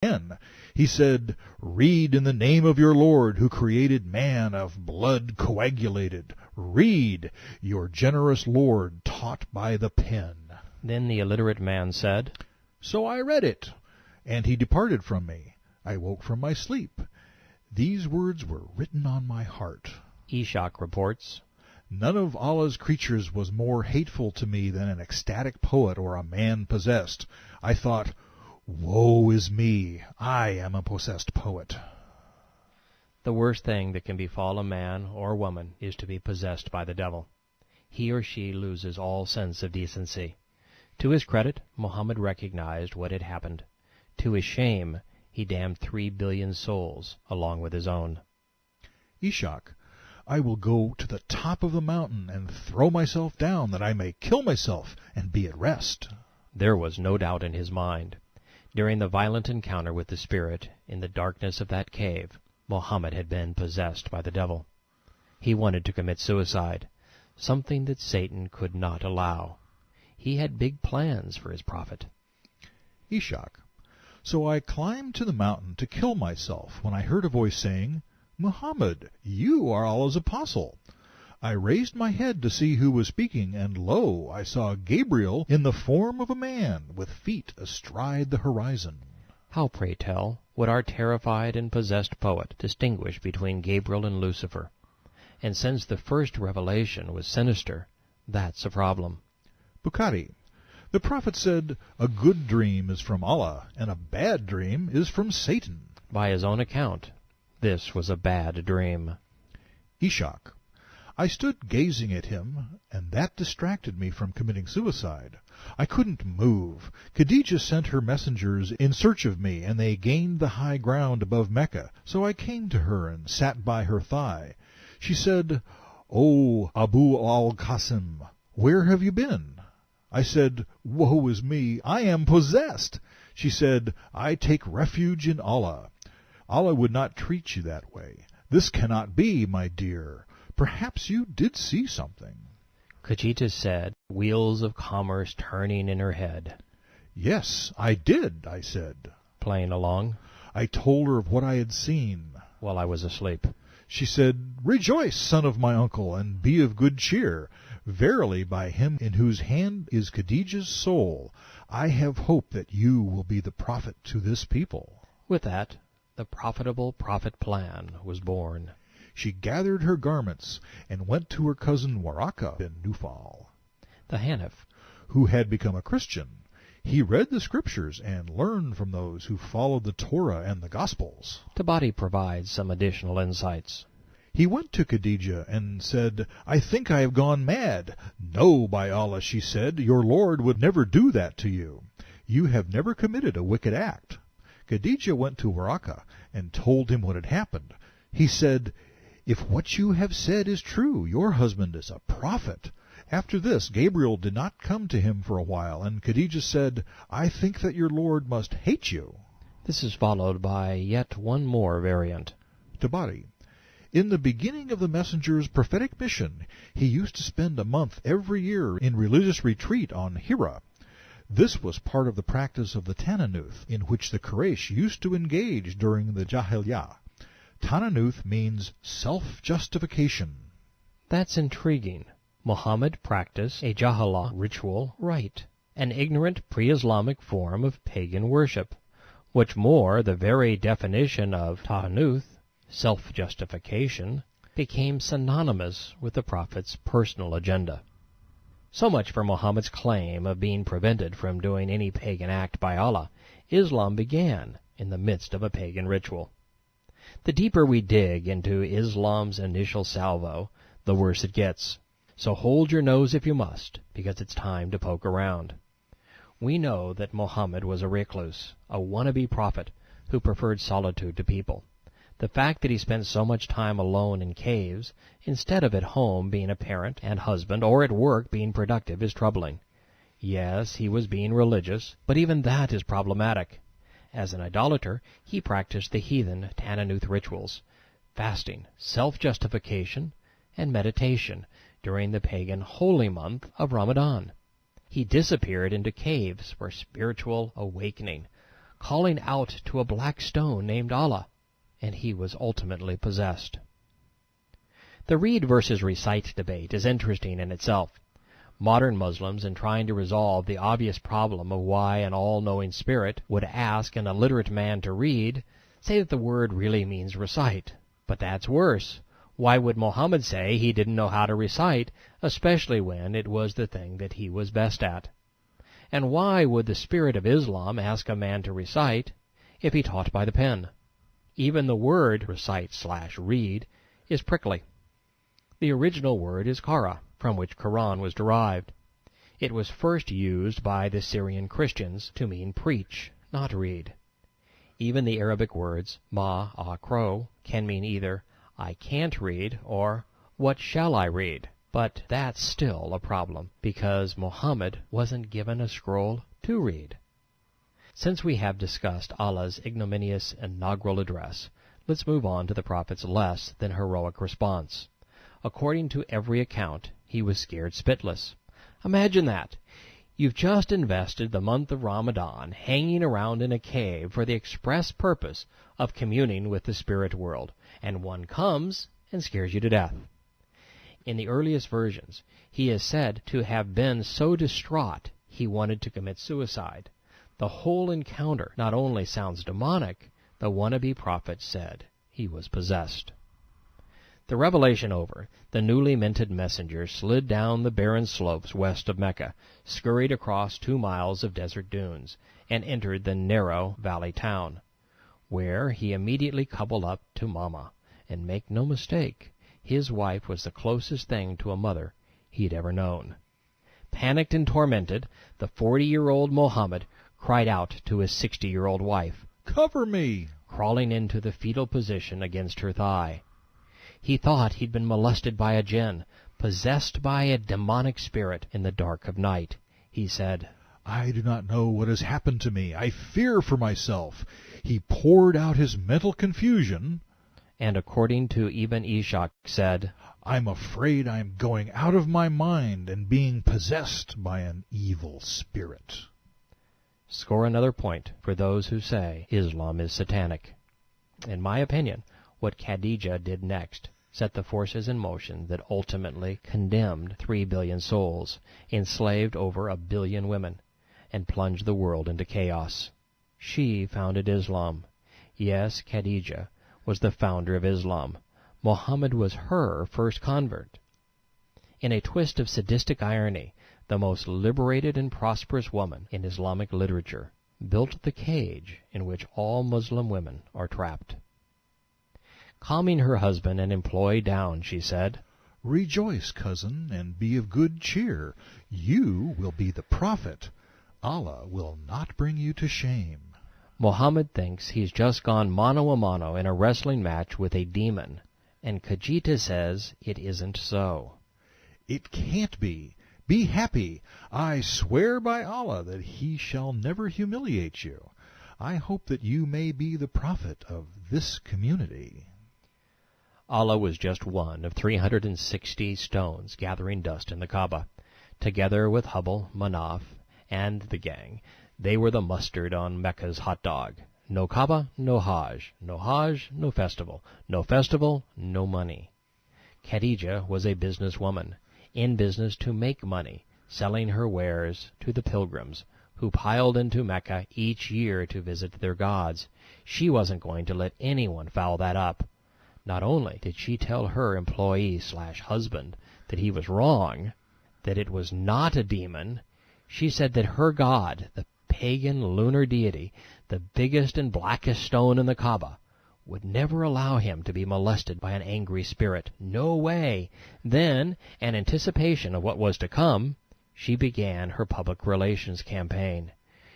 pen. He said, "Read in the name of your Lord, who created man of blood coagulated. Read, your generous Lord taught by the pen." Then the illiterate man said, "So I read it, and he departed from me. I woke from my sleep. These words were written on my heart." Ishak reports, None of Allah's creatures was more hateful to me than an ecstatic poet or a man possessed. I thought, woe is me, I am a possessed poet. the worst thing that can befall a man or woman is to be possessed by the devil. He or she loses all sense of decency. To his credit, Muhammad recognized what had happened. To his shame, he damned 3 billion souls along with his own. Ishak, I will go to the top of the mountain and throw myself down that I may kill myself and be at rest. There was no doubt in his mind. During the violent encounter with the spirit in the darkness of that cave, Muhammad had been possessed by the devil. He wanted to commit suicide, something that Satan could not allow. He had big plans for his prophet. Ishak, so I climbed to the mountain to kill myself when I heard a voice saying, "Muhammad, you are Allah's apostle." I raised my head to see who was speaking, and lo, I saw Gabriel in the form of a man, with feet astride the horizon. How, pray tell, would our terrified and possessed poet distinguish between Gabriel and Lucifer? And since the first revelation was sinister, that's a problem. Bukhari, the prophet said, "A good dream is from Allah, and a bad dream is from Satan." By his own account, this was a bad dream. Ishak, I stood gazing at him, and that distracted me from committing suicide. I couldn't move. Khadijah sent her messengers in search of me, and they gained the high ground above Mecca. So I came to her and sat by her thigh. She said, "O Abu al-Qasim, where have you been?" I said, "Woe is me, I am possessed." She said, "I take refuge in Allah. Allah would not treat you that way. This cannot be, my dear. Perhaps you did see something." Khadijah said, wheels of commerce turning in her head. "Yes, I did," I said. Playing along, I told her of what I had seen. while I was asleep. She said, "Rejoice, son of my uncle, and be of good cheer. Verily, by him in whose hand is Khadijah's soul, I have hope that you will be the prophet to this people." With that, the profitable prophet plan was born. She gathered her garments and went to her cousin Waraka bin Nufal, The Hanif, who had become a Christian. He read the scriptures and learned from those who followed the Torah and the Gospels. Tabari provides some additional insights. He went to Khadijah and said, "I think I have gone mad." "No, by Allah," she said, "your Lord would never do that to you. You have never committed a wicked act." Khadijah went to Waraka and told him what had happened. He said, "If what you have said is true, your husband is a prophet." After this, Gabriel did not come to him for a while, and Khadijah said, "I think that your Lord must hate you." This is followed by yet one more variant. Tabari, in the beginning of the messenger's prophetic mission, he used to spend a month every year in religious retreat on Hira. This was part of the practice of the Tananuth, in which the Quraysh used to engage during the Jahiliyyah. Tananuth means self-justification. That's intriguing. Muhammad practiced a Jahala ritual rite, an ignorant pre-Islamic form of pagan worship. What's more, the very definition of Tahanuth, self-justification, became synonymous with the prophet's personal agenda. So much for Muhammad's claim of being prevented from doing any pagan act by Allah. Islam began in the midst of a pagan ritual. The deeper we dig into Islam's initial salvo, the worse it gets. So hold your nose if you must, because it's time to poke around. We know that Muhammad was a recluse, a wannabe prophet who preferred solitude to people. The fact that he spent so much time alone in caves, instead of at home being a parent and husband, or at work being productive, is troubling. Yes, he was being religious, but even that is problematic. As an idolater, he practiced the heathen Tananuth rituals, fasting, self-justification, and meditation during the pagan holy month of Ramadan. He disappeared into caves for spiritual awakening, calling out to a black stone named Allah, and he was ultimately possessed. The read versus recite debate is interesting in itself. Modern Muslims, in trying to resolve the obvious problem of why an all-knowing spirit would ask an illiterate man to read, say that the word really means recite. But that's worse. Why would Muhammad say he didn't know how to recite, especially when it was the thing that he was best at? And why would the spirit of Islam ask a man to recite if he taught by the pen? Even the word recite/read is prickly. The original word is qara, from which Quran was derived. It was first used by the Syrian Christians to mean preach, not read. Even the Arabic words ma-a-kro can mean either I can't read or what shall I read? But that's still a problem, because Muhammad wasn't given a scroll to read. Since we have discussed Allah's ignominious inaugural address, let's move on to the Prophet's less than heroic response. According to every account, he was scared spitless. Imagine that. You've just invested the month of Ramadan hanging around in a cave for the express purpose of communing with the spirit world, and one comes and scares you to death. In the earliest versions, he is said to have been so distraught he wanted to commit suicide. The whole encounter not only sounds demonic, the wannabe prophet said he was possessed. The revelation over, the newly minted messenger slid down the barren slopes west of Mecca, scurried across 2 miles of desert dunes, and entered the narrow valley town, where he immediately coupled up to Mama. And make no mistake, his wife was the closest thing to a mother he'd ever known. Panicked and tormented, the 40-year-old Muhammad cried out to his 60-year-old wife, "Cover me!" crawling into the fetal position against her thigh. He thought he'd been molested by a jinn, possessed by a demonic spirit in the dark of night. He said, "I do not know what has happened to me. I fear for myself." He poured out his mental confusion, and according to Ibn Ishaq said, "I'm afraid I'm going out of my mind and being possessed by an evil spirit." Score another point for those who say Islam is satanic. In my opinion, what Khadijah did next set the forces in motion that ultimately condemned 3 billion souls, enslaved over 1 billion women, and plunged the world into chaos. She founded Islam. Yes, Khadijah was the founder of Islam. Muhammad was her first convert. In a twist of sadistic irony, the most liberated and prosperous woman in Islamic literature built the cage in which all Muslim women are trapped. Calming her husband and employee down, she said, "Rejoice, cousin, and be of good cheer. You will be the prophet. Allah will not bring you to shame." Muhammad thinks he's just gone mano a mano in a wrestling match with a demon, and Khadijah says it isn't so. "It can't be. Be happy. I swear by Allah that he shall never humiliate you. I hope that you may be the prophet of this community." Allah was just one of 360 stones gathering dust in the Kaaba. Together with Hubble, Manaf, and the gang, they were the mustard on Mecca's hot dog. No Kaaba, no Hajj. No Hajj, no festival. No festival, no money. Khadijah was a businesswoman, in business to make money, selling her wares to the pilgrims who piled into Mecca each year to visit their gods. She wasn't going to let anyone foul that up. Not only did she tell her employee/husband that he was wrong, that it was not a demon, she said that her god, the pagan lunar deity, the biggest and blackest stone in the Kaaba, would never allow him to be molested by an angry spirit. No way! Then, in anticipation of what was to come, she began her public relations campaign.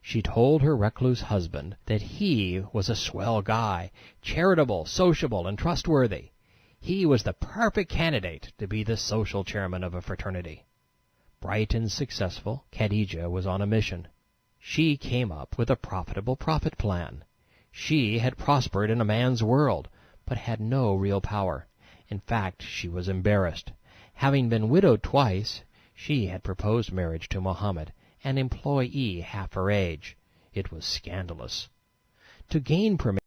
She told her recluse husband that he was a swell guy, charitable, sociable, and trustworthy. He was the perfect candidate to be the social chairman of a fraternity. Bright and successful, Khadijah was on a mission. She came up with a profitable profit plan. She had prospered in a man's world, but had no real power. In fact, she was embarrassed. Having been widowed twice, she had proposed marriage to Muhammad, an employee half her age. It was scandalous. to gain permission